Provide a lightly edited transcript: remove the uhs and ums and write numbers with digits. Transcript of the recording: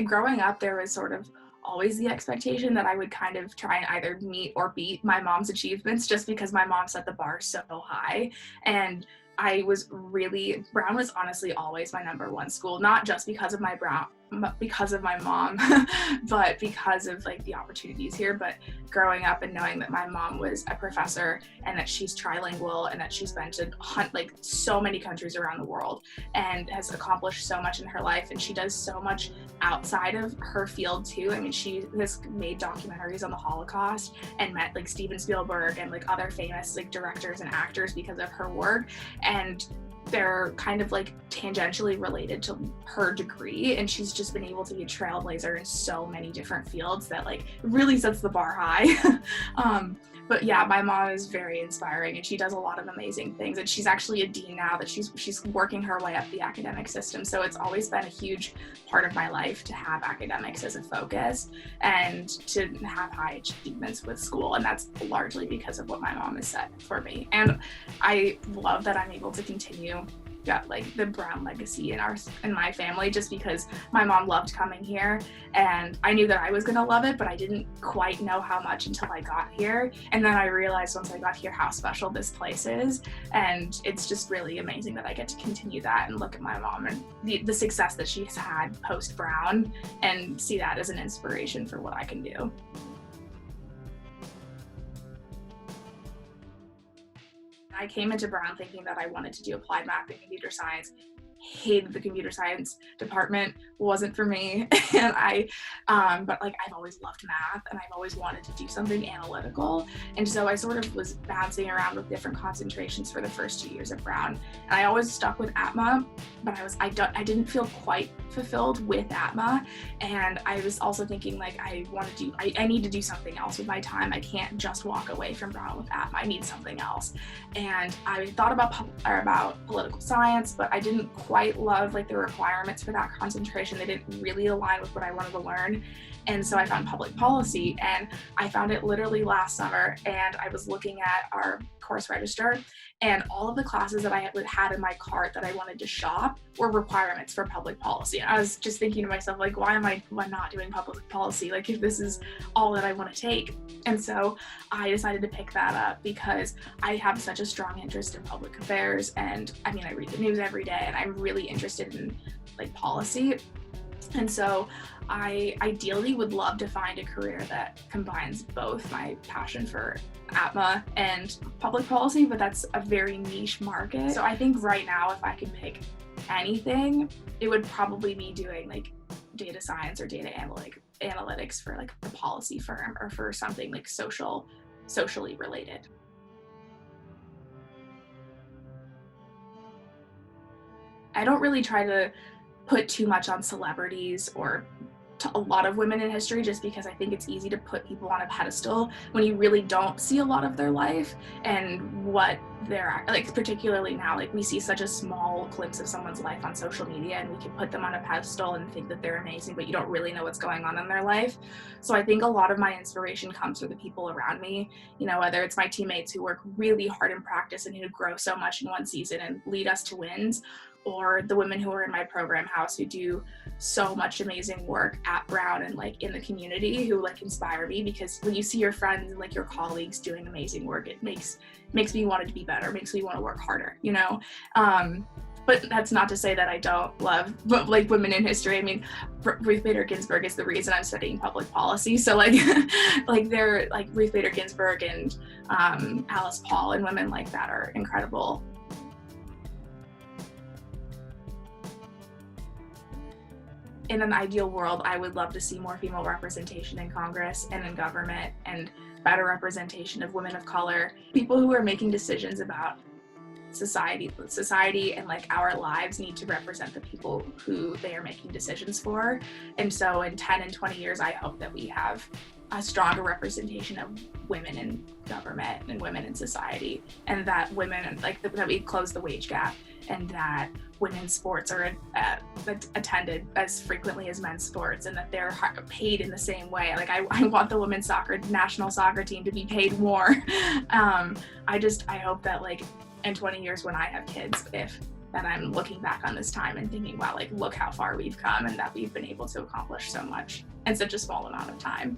Growing up, there was sort of always the expectation that I would kind of try and either meet or beat my mom's achievements just because my mom set the bar so high. And Brown was honestly always my number one school, not just because of my mom, but because of like the opportunities here. But growing up and knowing that my mom was a professor and that she's trilingual and that she's been to like so many countries around the world and has accomplished so much in her life, and she does so much outside of her field too. I mean, she has made documentaries on the Holocaust and met like Steven Spielberg and like other famous like directors and actors because of her work, and they're kind of like tangentially related to her degree, and she's just been able to be a trailblazer in so many different fields that like really sets the bar high. But yeah, my mom is very inspiring and she does a lot of amazing things, and she's actually a dean now that she's working her way up the academic system. So it's always been a huge part of my life to have academics as a focus and to have high achievements with school, and that's largely because of what my mom has set for me. And I love that I'm able to continue like the Brown legacy in my family, just because my mom loved coming here and I knew that I was gonna love it, but I didn't quite know how much until I got here. And then I realized once I got here how special this place is, and it's just really amazing that I get to continue that and look at my mom and the success that she's had post Brown and see that as an inspiration for what I can do. I came into Brown thinking that I wanted to do applied math and computer science. Hated the computer science department, wasn't for me. And but like I've always loved math and I've always wanted to do something analytical. And so I sort of was bouncing around with different concentrations for the first 2 years of Brown. And I always stuck with ATMA, but I didn't feel quite fulfilled with ATMA. And I was also thinking like I need to do something else with my time. I can't just walk away from Brown with ATMA. I need something else. And I thought about political science, but I didn't quite love like the requirements for that concentration. They didn't really align with what I wanted to learn. And so I found public policy, and I found it literally last summer, and I was looking at our course register, and all of the classes that I had in my cart that I wanted to shop were requirements for public policy. And I was just thinking to myself, like, why am I not doing public policy? Like, if this is all that I want to take. And so I decided to pick that up because I have such a strong interest in public affairs. And I mean, I read the news every day and I'm really interested in like policy. And so I ideally would love to find a career that combines both my passion for ATMA and public policy, but that's a very niche market. So I think right now, if I could pick anything, it would probably be doing like data science or data analytics for like a policy firm or for something like socially related. I don't really try to put too much on celebrities or to a lot of women in history, just because I think it's easy to put people on a pedestal when you really don't see a lot of their life and what they're like. Particularly now, like we see such a small glimpse of someone's life on social media and we can put them on a pedestal and think that they're amazing, but you don't really know what's going on in their life. So I think a lot of my inspiration comes from the people around me, you know, whether it's my teammates who work really hard in practice and who grow so much in one season and lead us to wins, or the women who are in my program house who do so much amazing work at Brown and like in the community, who like inspire me, because when you see your friends and like your colleagues doing amazing work, it makes me want to be better, makes me want to work harder, you know? But that's not to say that I don't love like women in history. I mean, Ruth Bader Ginsburg is the reason I'm studying public policy. So like, like they're like Ruth Bader Ginsburg and Alice Paul and women like that are incredible. In an ideal world, I would love to see more female representation in Congress and in government, and better representation of women of color, people who are making decisions about society and like our lives need to represent the people who they are making decisions for. And so in 10 and 20 years, I hope that we have a stronger representation of women in government and women in society, and that women, like that we close the wage gap, and that women's sports are attended as frequently as men's sports, and that they're paid in the same way. Like I want the women's national soccer team to be paid more. I hope that like in 20 years when I have kids, if that I'm looking back on this time and thinking, wow, like look how far we've come and that we've been able to accomplish so much in such a small amount of time.